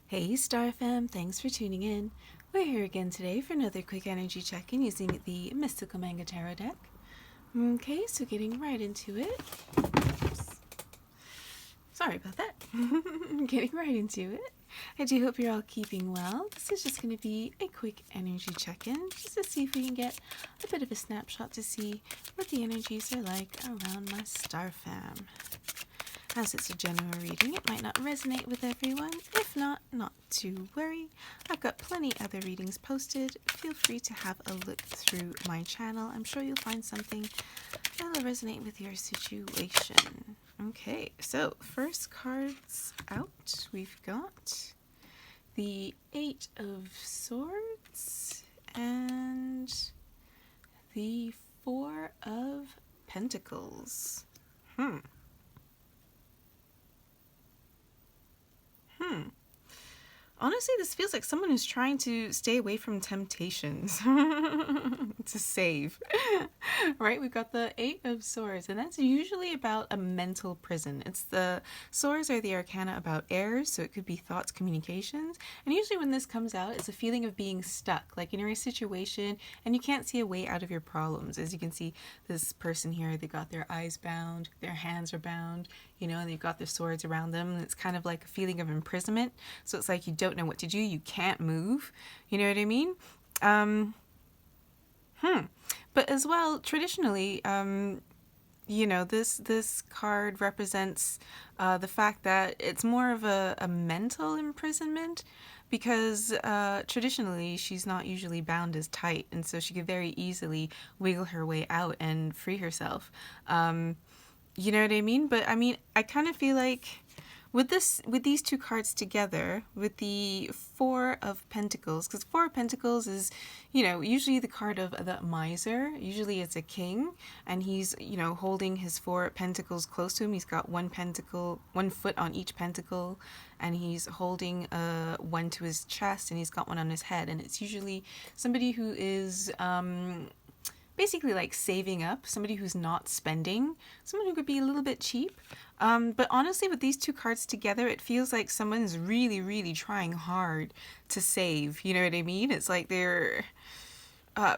Hey Star Fam, thanks for tuning in. We're here again today for another quick energy check-in using the Mystical Manga Tarot deck. Okay, so getting right into it. Oops. Sorry about that. Getting right into it. I do hope you're all keeping well. This is just going to be a quick energy check-in, just to see if we can get a bit of a snapshot to see what the energies are like around my Star Fam. As it's a general reading, it might not resonate with everyone. If not, not to worry. I've got plenty other readings posted. Feel free to have a look through my channel. I'm sure you'll find something that'll resonate with your situation. Okay, so first cards out, we've got the Eight of Swords and the Four of Pentacles. Honestly, this feels like someone who's trying to stay away from temptations to save, right? We've got the Eight of Swords, and that's usually about a mental prison. It's the swords are the arcana about errors, so it could be thoughts, communications. And usually when this comes out, it's a feeling of being stuck, like in a situation, and you can't see a way out of your problems. As you can see, this person here, they got their eyes bound, their hands are bound, and they've got their swords around them, and it's kind of like a feeling of imprisonment. So it's like you don't know what to do, you can't move, you know what I mean? But as well, traditionally, this card represents the fact that it's more of a mental imprisonment, because traditionally she's not usually bound as tight, and so she could very easily wiggle her way out and free herself. You know what I mean? But I mean, I kind of feel like with these two cards together, with the Four of Pentacles, because Four of Pentacles is, usually the card of the miser. Usually it's a king, and he's, holding his four pentacles close to him. He's got one foot on each pentacle, and he's holding one to his chest, and he's got one on his head. And it's usually somebody who is basically like saving up, somebody who's not spending, someone who could be a little bit cheap. But honestly, with these two cards together, it feels like someone's really, really trying hard to save. You know what I mean? It's like they're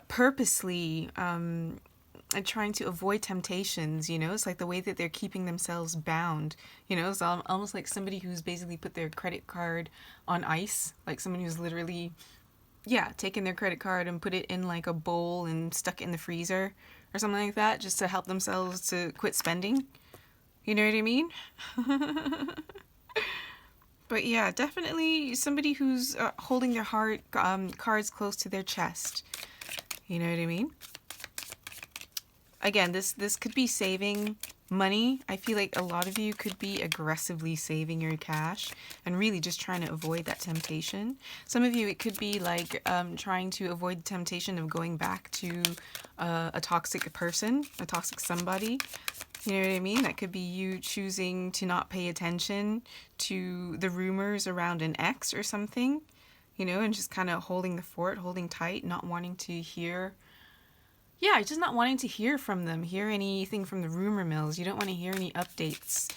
purposely trying to avoid temptations. It's like the way that they're keeping themselves bound. It's almost like somebody who's basically put their credit card on ice, like someone who's literally taken their credit card and put it in like a bowl and stuck it in the freezer or something like that, just to help themselves to quit spending. You know what I mean? But yeah, definitely somebody who's holding their cards close to their chest. You know what I mean? Again, this could be saving money. I feel like a lot of you could be aggressively saving your cash and really just trying to avoid that temptation. Some of you, it could be like trying to avoid the temptation of going back to a toxic person, a toxic somebody. You know what I mean? That could be you choosing to not pay attention to the rumors around an ex or something, and just kind of holding the fort, holding tight, not wanting to hear. Yeah, just not wanting to hear from them, hear anything from the rumor mills. You don't want to hear any updates,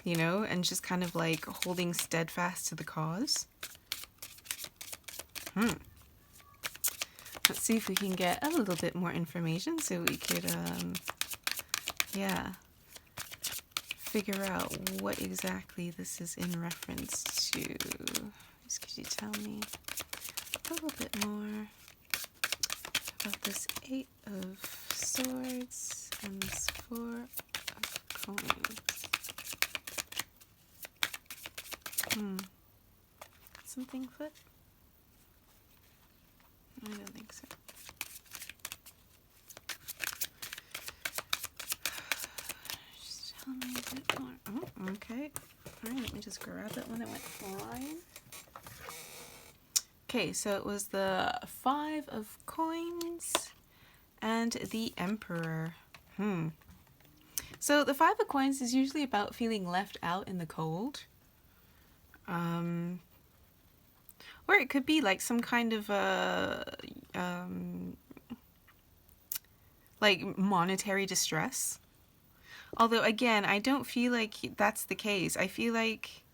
and just kind of like holding steadfast to the cause. Let's see if we can get a little bit more information so we could, figure out what exactly this is in reference to. Just could you tell me a little bit more about this Eight of Swords and this Four of Coins? Something foot? I don't think so. Just tell me a bit more. Oh, okay. Alright, let me just grab that one that went flying. Okay, so it was the Five of Coins and the Emperor. So the Five of Coins is usually about feeling left out in the cold. Or it could be like some kind of like monetary distress. Although again, I don't feel like that's the case. I feel like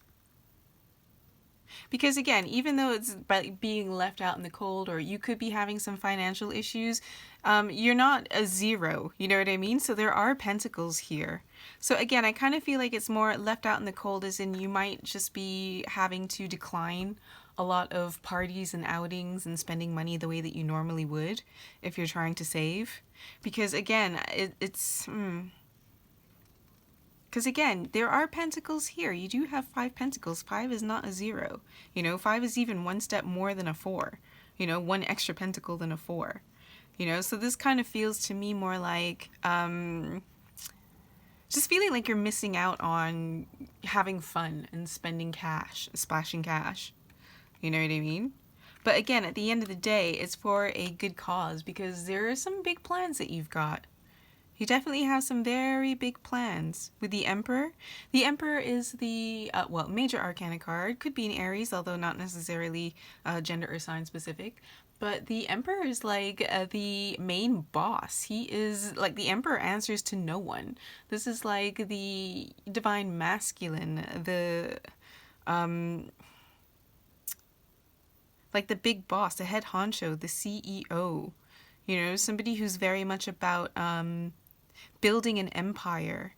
Because again, even though it's by being left out in the cold, or you could be having some financial issues, you're not a zero. You know what I mean? So there are pentacles here. So again, I kind of feel like it's more left out in the cold, as in you might just be having to decline a lot of parties and outings and spending money the way that you normally would if you're trying to save. Because again, because again, there are pentacles here. You do have 5 pentacles. 5 is not a 0. You know, 5 is even one step more than a 4. You know, one extra pentacle than a 4. You know, so this kind of feels to me more like just feeling like you're missing out on having fun and spending cash, splashing cash. You know what I mean? But again, at the end of the day, it's for a good cause, because there are some big plans that you've got. You definitely have some very big plans with the Emperor. The Emperor is the, major arcana card. Could be an Aries, although not necessarily gender or sign specific. But the Emperor is like the main boss. He is like, the Emperor answers to no one. This is like the divine masculine, the like the big boss, the head honcho, the CEO. You know, somebody who's very much about building an empire.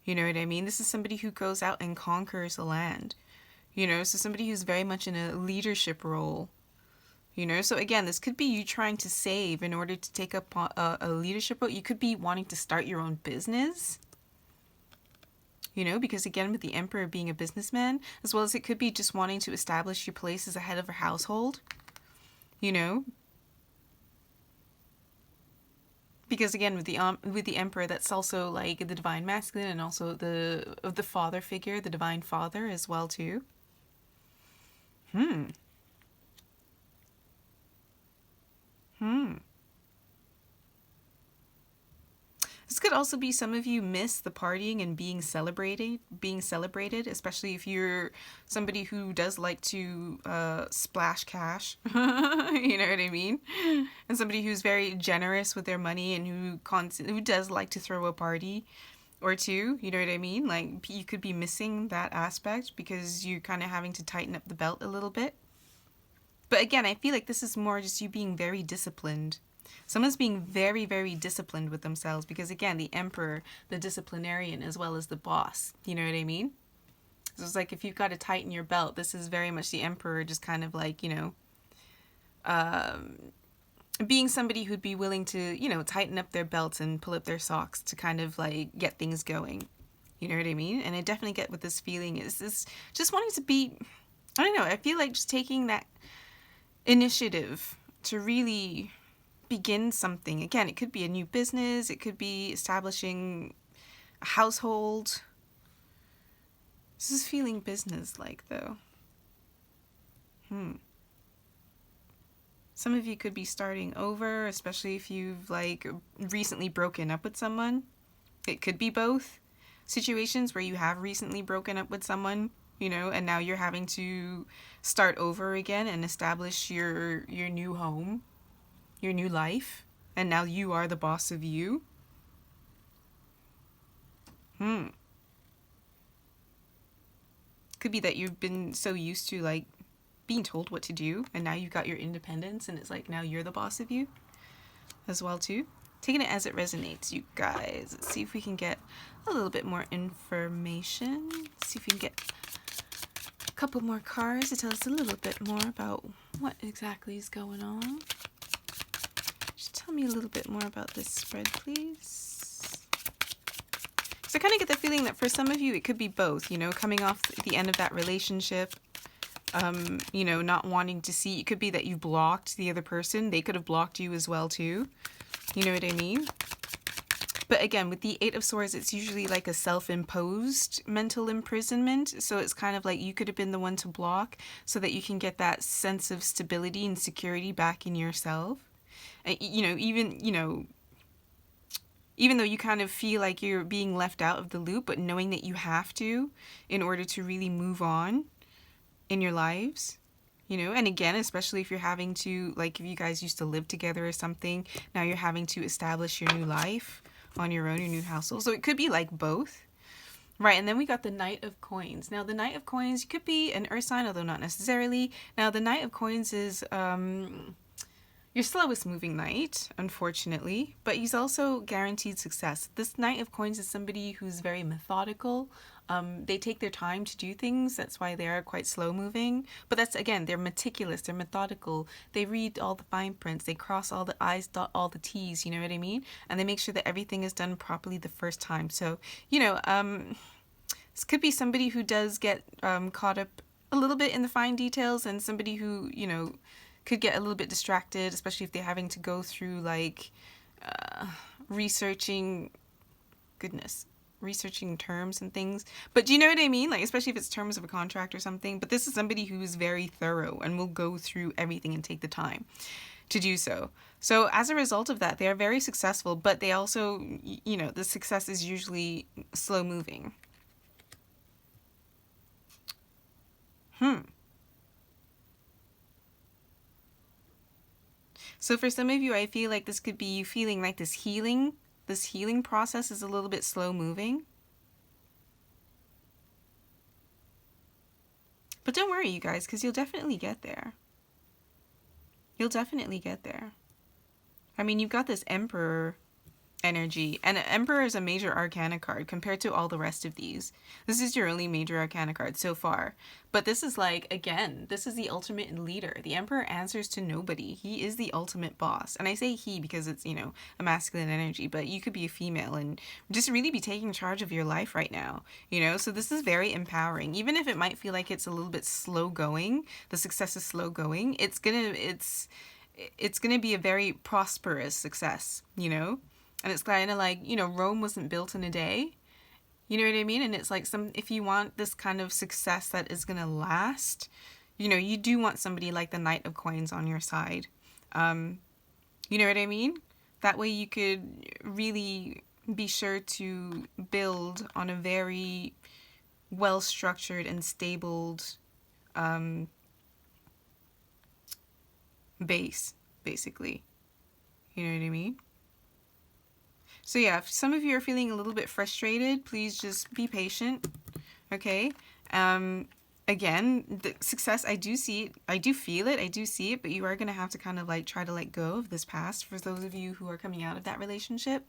You know what I mean? This is somebody who goes out and conquers a land. You know, so somebody who's very much in a leadership role. You know, so again, this could be you trying to save in order to take up a leadership role. You could be wanting to start your own business. You know, because again, with the Emperor being a businessman, as well as it could be just wanting to establish your place as a head of a household. You know, because again, with the Emperor, that's also like the divine masculine, and also the father figure, the divine father as well too. This could also be some of you miss the partying and being celebrated, especially if you're somebody who does like to splash cash. You know what I mean? And somebody who's very generous with their money and who does like to throw a party or two. You know what I mean? Like, you could be missing that aspect because you're kind of having to tighten up the belt a little bit. But again, I feel like this is more just you being very disciplined. Someone's being very, very disciplined with themselves, because again, the Emperor, the disciplinarian, as well as the boss. You know what I mean? So it's like, if you've got to tighten your belt, this is very much the Emperor, just kind of like, you know, being somebody who'd be willing to, you know, tighten up their belts and pull up their socks to kind of like get things going. You know what I mean? And I definitely get what this feeling is. This just wanting to be, I don't know, I feel like just taking that initiative to really begin something. Again, it could be a new business, it could be establishing a household. This is feeling business-like, though. Some of you could be starting over, especially if you've like recently broken up with someone. It could be both situations where you have recently broken up with someone, you know, and now you're having to start over again and establish your new home, your new life, and now you are the boss of you. Could be that you've been so used to like being told what to do, and now you've got your independence, and it's like now you're the boss of you as well too. Taking it as it resonates, you guys. Let's see if we can get a little bit more information. Let's see if we can get a couple more cards to tell us a little bit more about what exactly is going on. Tell me a little bit more about this spread, please. So I kind of get the feeling that for some of you, it could be both, you know, coming off the end of that relationship, you know, not wanting to see. It could be that you blocked the other person. They could have blocked you as well, too. You know what I mean? But again, with the 8 of Swords, it's usually like a self-imposed mental imprisonment. So it's kind of like you could have been the one to block so that you can get that sense of stability and security back in yourself. You know, even though you kind of feel like you're being left out of the loop, but knowing that you have to in order to really move on in your lives, you know. And again, especially if you're having to, like, if you guys used to live together or something, now you're having to establish your new life on your own, your new household. So it could be like both, Right, and then we got the Knight of Coins. Now, the Knight of Coins could be an earth sign, although not necessarily. Now, the Knight of Coins is your slowest moving knight, unfortunately, but he's also guaranteed success. This Knight of Coins is somebody who's very methodical. They take their time to do things. That's why they are quite slow moving. But that's, again, they're meticulous. They're methodical. They read all the fine prints. They cross all the I's, dot all the T's, you know what I mean? And they make sure that everything is done properly the first time. So, you know, this could be somebody who does get caught up a little bit in the fine details, and somebody who, you know, could get a little bit distracted, especially if they're having to go through like researching terms and things. But do you know what I mean? Like, especially if it's terms of a contract or something. But this is somebody who's very thorough and will go through everything and take the time to do so. So as a result of that, they are very successful, but they also, you know, the success is usually slow moving. So for some of you, I feel like this could be you feeling like this healing process is a little bit slow moving. But don't worry, you guys, because you'll definitely get there. You'll definitely get there. I mean, you've got this Emperor energy, and Emperor is a major arcana card compared to all the rest of these. This is your only major arcana card so far, but this is like, again, this is the ultimate leader. The Emperor answers to nobody. He is the ultimate boss, and I say he because it's, you know, a masculine energy, but you could be a female and just really be taking charge of your life right now, you know. So this is very empowering. Even if it might feel like it's a little bit slow going, the success is slow going, it's gonna be a very prosperous success, you know. And it's kind of like, you know, Rome wasn't built in a day. You know what I mean? And it's like, if you want this kind of success that is going to last, you know, you do want somebody like the Knight of Coins on your side. You know what I mean? That way you could really be sure to build on a very well-structured and stabled base, basically. You know what I mean? So yeah, if some of you are feeling a little bit frustrated, please just be patient, okay? Again, the success, I do see it, I do feel it, I do see it, but you are going to have to kind of like try to let go of this past for those of you who are coming out of that relationship.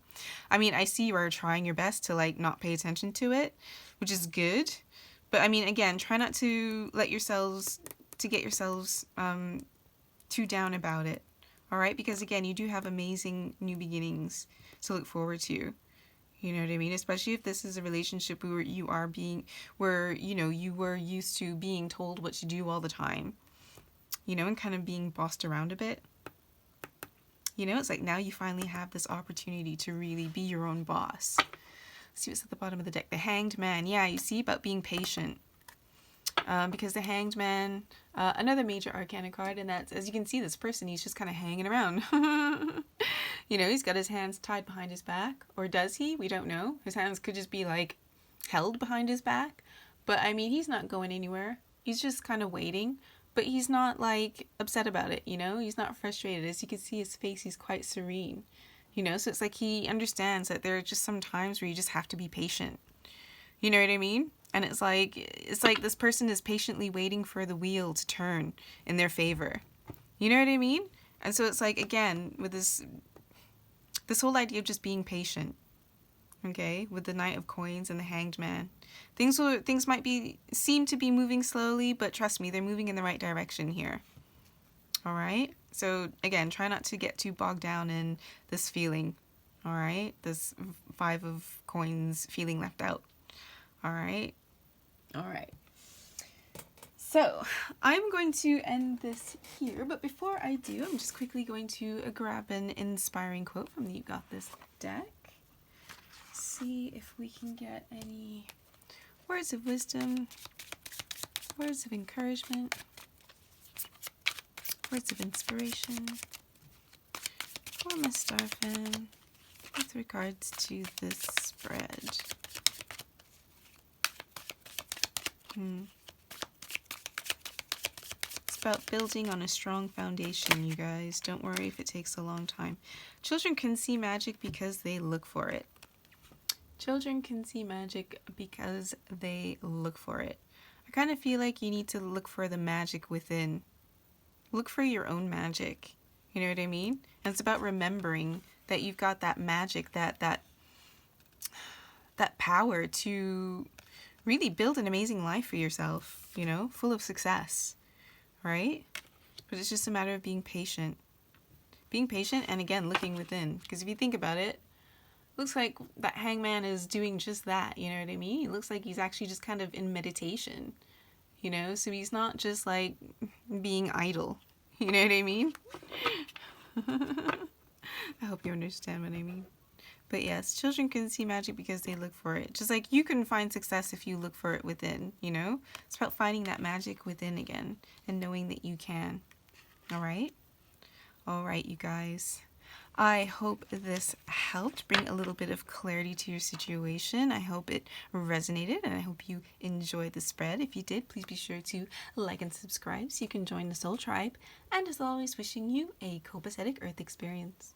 I mean, I see you are trying your best to like not pay attention to it, which is good. But I mean, again, try not to get yourselves too down about it. All right, because again, you do have amazing new beginnings to look forward to. You know what I mean? Especially if this is a relationship where you know, you were used to being told what to do all the time, you know, and kind of being bossed around a bit. You know, it's like now you finally have this opportunity to really be your own boss. Let's see what's at the bottom of the deck. The Hanged Man. Yeah, you see, about being patient. Because the Hanged Man, another major arcana card, and that's, as you can see, this person, he's just kind of hanging around. You know, he's got his hands tied behind his back, or does he? We don't know. His hands could just be like held behind his back, but I mean, he's not going anywhere. He's just kind of waiting, but he's not like upset about it, you know? He's not frustrated. As you can see his face, he's quite serene, you know? So it's like he understands that there are just some times where you just have to be patient. You know what I mean? And it's like this person is patiently waiting for the wheel to turn in their favor. You know what I mean? And so it's like, again, with this whole idea of just being patient, okay, with the Knight of Coins and the Hanged Man. Things might seem to be moving slowly, but trust me, they're moving in the right direction here. All right? So again, try not to get too bogged down in this feeling. All right? This 5 of Coins feeling left out. All right? All right. So I'm going to end this here, but before I do, I'm just quickly going to grab an inspiring quote from the You Got This deck. See if we can get any words of wisdom, words of encouragement, words of inspiration for my star fan with regards to this spread. It's about building on a strong foundation, you guys. Don't worry if it takes a long time. Children can see magic because they look for it. Children can see magic because they look for it. I kind of feel like you need to look for the magic within. Look for your own magic. You know what I mean? And it's about remembering that you've got that magic, that power to really build an amazing life for yourself, you know, full of success, right? But it's just a matter of being patient. Being patient and again, looking within. Because if you think about it, looks like that hangman is doing just that, you know what I mean? He looks like he's actually just kind of in meditation, you know? So he's not just like being idle, you know what I mean? I hope you understand what I mean. But yes, children can see magic because they look for it. Just like you can find success if you look for it within, you know? It's about finding that magic within again and knowing that you can. All right? All right, you guys. I hope this helped bring a little bit of clarity to your situation. I hope it resonated and I hope you enjoyed the spread. If you did, please be sure to like and subscribe so you can join the Soul Tribe. And as always, wishing you a copacetic Earth experience.